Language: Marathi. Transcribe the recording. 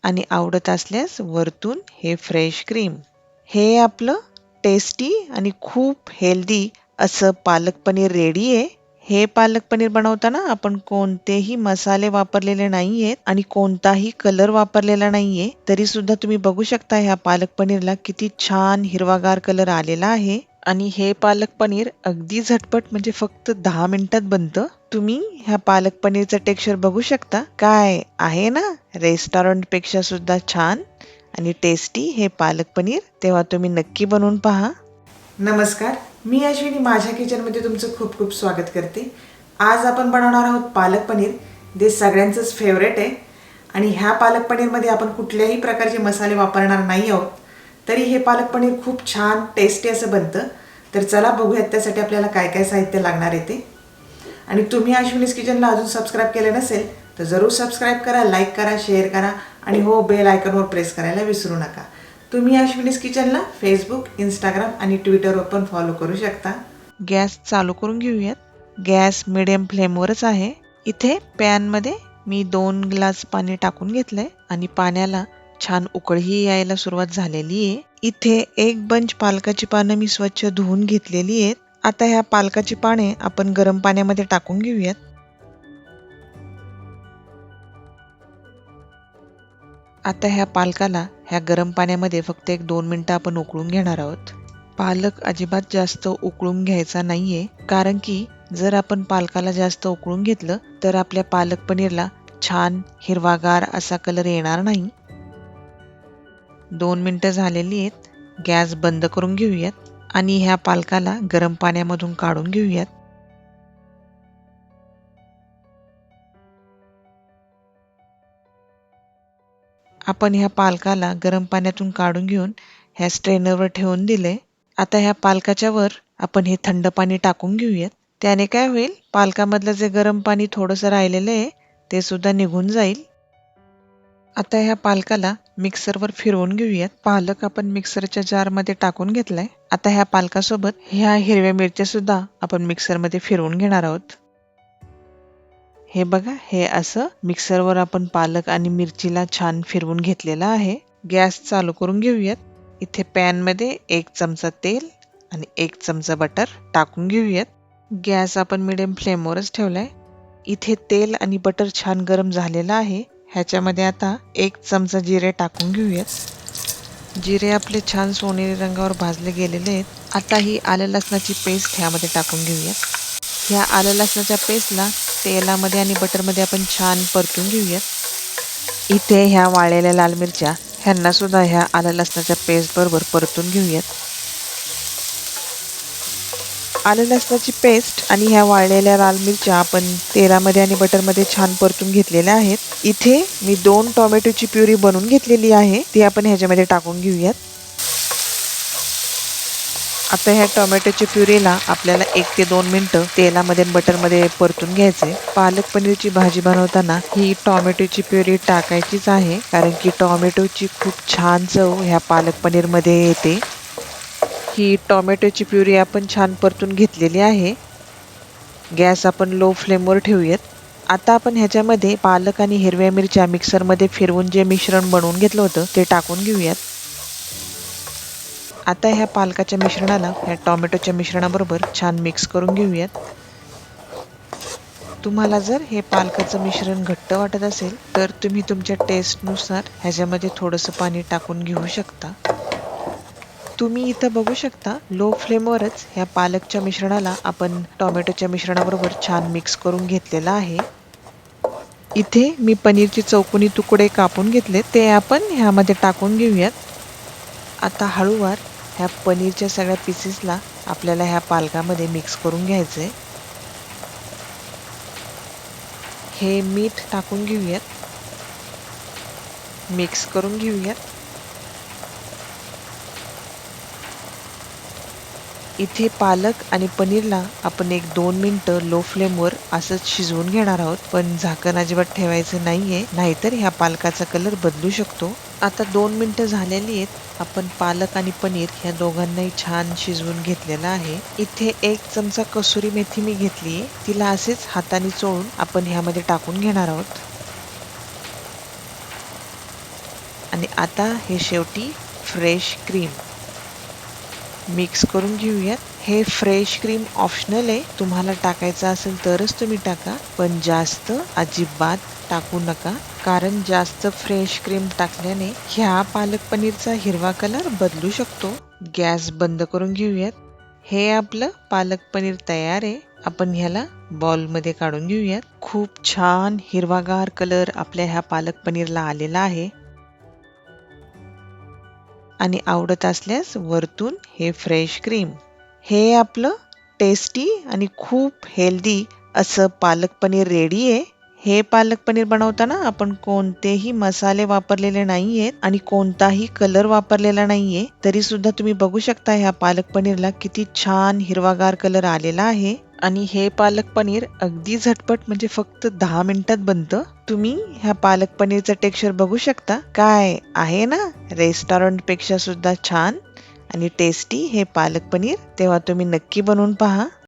आणि आवडत असल्यास वरतून हे फ्रेश क्रीम. हे आपलं टेस्टी आणि खूप हेल्दी असं पालक पनीर रेडी आहे. हे पालक पनीर बनवताना आपण कोणतेही मसाले वापरलेले नाहीयेत आणि कोणताही कलर वापरलेला नाहीये. तरी सुद्धा तुम्ही बघू शकता ह्या पालक पनीरला किती छान हिरवागार कलर आलेला आहे. आणि हे पालक पनीर अगदी झटपट म्हणजे फक्त 10 मिनिटात बनतं. तुम्ही ह्या पालक पनीरचं टेक्स्चर बघू शकता. काय आहे ना, रेस्टॉरंट पेक्षा सुद्धा छान आणि टेस्टी हे पालक पनीर. तेव्हा तुम्ही नक्की बनवून पहा. नमस्कार, मी अश्विनी माझ्या किचनमध्ये तुमचं खूप खूप स्वागत करते. आज आपण बनवणार आहोत पालक पनीर. जे सगळ्यांचंच फेवरेट आहे आणि ह्या पालक पनीरमध्ये आपण कुठल्याही प्रकारचे मसाले वापरणार नाही आहोत. तरी हे पालक पनीर खूप छान टेस्टी असं बनतं. तर चला बघूयात त्यासाठी आपल्याला काय काय साहित्य लागणार आहे ते. आणि तुम्ही अश्विनीज किचनला अजून सबस्क्राईब केलं नसेल तर जरूर सबस्क्राईब करा, लाईक करा, शेअर करा आणि हो बेल आयकॉनवर प्रेस करायला विसरू नका. तुम्ही अश्विनीज किचनला फेसबुक, इंस्टाग्राम आणि ट्विटरवर पण फॉलो करू शकता. गॅस चालू करून घेऊयात. गॅस मिडियम फ्लेमवरच आहे. इथे पॅनमध्ये मी 2 ग्लास पाणी टाकून घेतलंय आणि पाण्याला छान उकळी यायला सुरुवात झालेली आहे. इथे 1 बंच पालकाची पानं मी स्वच्छ धुवून घेतलेली आहेत. आता ह्या पालकाची पाने आपण गरम पाण्यामध्ये टाकून घेऊयात. आता ह्या पालकाला ह्या गरम पाण्यामध्ये फक्त 1-2 मिनिटं आपण उकळून घेणार आहोत. पालक अजिबात जास्त उकळून घ्यायचा नाहीये, कारण की जर आपण पालकाला जास्त उकळून घेतलं तर आपल्या पालक पनीरला छान हिरवागार असा कलर येणार नाही. 2 मिनिटं झालेली आहेत. गॅस बंद करून घेऊयात आणि ह्या पालकाला गरम पाण्यामधून काढून घेऊयात. आपण ह्या पालकाला गरम पाण्यातून काढून घेऊन ह्या स्ट्रेनरवर ठेवून दिले. आता ह्या पालकाच्या वर आपण हे थंड पाणी टाकून घेऊयात. त्याने काय होईल, पालकामधलं जे गरम पाणी थोडंसं राहिलेलं आहे ते सुद्धा निघून जाईल. आता ह्या पालकाला मिक्सरवर फिरवून घेऊयात. पालक आपण मिक्सरच्या जारमध्ये टाकून घेतलाय. आता ह्या पालकासोबत ह्या हिरव्या मिरच्या सुद्धा आपण मिक्सरमध्ये फिरवून घेणार आहोत. हे बघा, हे असं मिक्सरवर आपण पालक आणि मिरचीला छान फिरवून घेतलेला आहे. गॅस चालू करून घेऊयात. इथे पॅनमध्ये 1 चमचा तेल आणि 1 चमचा बटर टाकून घेऊयात. गॅस आपण मिडियम फ्लेमवरच ठेवलाय. इथे तेल आणि बटर छान गरम झालेलं आहे. ह्याच्यामध्ये आता 1 चमचा जिरे टाकून घेऊयात. जिरे आपले छान सोनेरी रंगावर भाजले गेलेले आहेत. आता ही आलं लसणाची पेस्ट ह्यामध्ये टाकून घेऊयात. ह्या आलं लसणाच्या पेस्टला तेलामध्ये आणि बटरमध्ये आपण छान परतून घेऊयात. इथे ह्या वाळलेल्या लाल मिरच्या ह्यांना सुद्धा ह्या आलं लसणाच्या पेस्ट बरोबर परतून घेऊयात. आलं लसणाची पेस्ट आणि ह्या वाळलेल्या लाल मिरच्या आपण तेलामध्ये आणि बटरमध्ये छान परतून घेतलेल्या आहेत. इथे मी 2 टोमॅटोची प्युरी बनवून घेतलेली आहे, ती आपण ह्याच्यामध्ये टाकून घेऊयात. आता ह्या टोमॅटोच्या प्युरीला आपल्याला 1 ते 2 मिनिटं तेलामध्ये आणि बटरमध्ये परतून घ्यायचे. पालक पनीरची भाजी बनवताना ही टोमॅटोची प्युरी टाकायचीच आहे, कारण की टोमॅटोची खूप छान चव ह्या पालक पनीरमध्ये येते. ही टोमॅटोची प्युरी आपण छान परतून घेतलेली आहे. गॅस आपण लो फ्लेमवर ठेवूयात. आता आपण ह्याच्यामध्ये पालक आणि हिरव्या मिरच्या मिक्सरमध्ये फिरवून जे मिश्रण बनवून घेतलं होतं ते टाकून घेऊयात. आता ह्या पालकाच्या मिश्रणाला ह्या टोमॅटोच्या मिश्रणाबरोबर छान मिक्स करून घेऊयात. तुम्हाला जर हे पालकाचं मिश्रण घट्ट वाटत असेल तर तुम्ही तुमच्या टेस्टनुसार ह्याच्यामध्ये थोडंसं पाणी टाकून घेऊ शकता. तुम्ही इथं बघू शकता, लो फ्लेमवरच ह्या पालकच्या मिश्रणाला आपण टोमॅटोच्या मिश्रणाबरोबर छान मिक्स करून घेतलेलं आहे. इथे मी पनीरचे चौकोनी तुकडे कापून घेतले, ते आपण ह्यामध्ये टाकून घेऊयात. आता हळूवार ह्या पनीरच्या सगळ्या पीसेसला आपल्याला ह्या पालकामध्ये मिक्स करून घ्यायचे. हे मीठ टाकून घेऊयात, मिक्स करून घेऊयात. इथे पालक आणि पनीरला आपण 1-2 मिनिटं लो फ्लेमवर असंच शिजवून घेणार आहोत, पण झाकण अजिबात ठेवायचं नाहीये, नाहीतर ह्या पालकाचा कलर बदलू शकतो. आता 2 मिनिटं झालेली आहेत. आपण पालक आणि पनीर ह्या दोघांनाही छान शिजवून घेतलेलं आहे. इथे 1 चमचा कसुरी मेथी मी घेतलीये, तिला असेच हाताने चोळून आपण ह्यामध्ये टाकून घेणार आहोत. आणि आता हे शेवटी फ्रेश क्रीम मिक्स करून घेऊयात. हे फ्रेश क्रीम ऑप्शनल आहे, तुम्हाला टाकायचं असेल तरच तुम्ही टाका, पण जास्त अजिबात टाकू नका, कारण जास्त फ्रेश क्रीम टाकल्याने ह्या पालक पनीरचा हिरवा कलर बदलू शकतो. गॅस बंद करून घेऊयात. हे आपलं पालक पनीर तयार आहे. आपण ह्याला बॉलमध्ये काढून घेऊयात. खूप छान हिरवागार कलर आपल्या ह्या पालक पनीरला आलेला आहे. आणि आवडत असल्यास वरतून हे फ्रेश क्रीम. हे आपलं टेस्टी आणि खूप हेल्दी असं पालक पनीर रेडी आहे. हे पालक पनीर बनवताना आपण कोणतेही मसाले वापरलेले नाहीयेत आणि कोणताही कलर वापरलेला नाहीये, तरी सुद्धा तुम्ही बघू शकता ह्या पालक पनीरला किती छान हिरवागार कलर आलेला आहे. आणि हे पालक पनीर अगदी झटपट म्हणजे फक्त 10 मिनिटात बनतं. तुम्ही ह्या पालक पनीरचं टेक्स्चर बघू शकता. काय आहे ना, रेस्टॉरंट पेक्षा सुद्धा छान आणि टेस्टी हे पालक पनीर. तेव्हा तुम्ही नक्की बनवून पहा.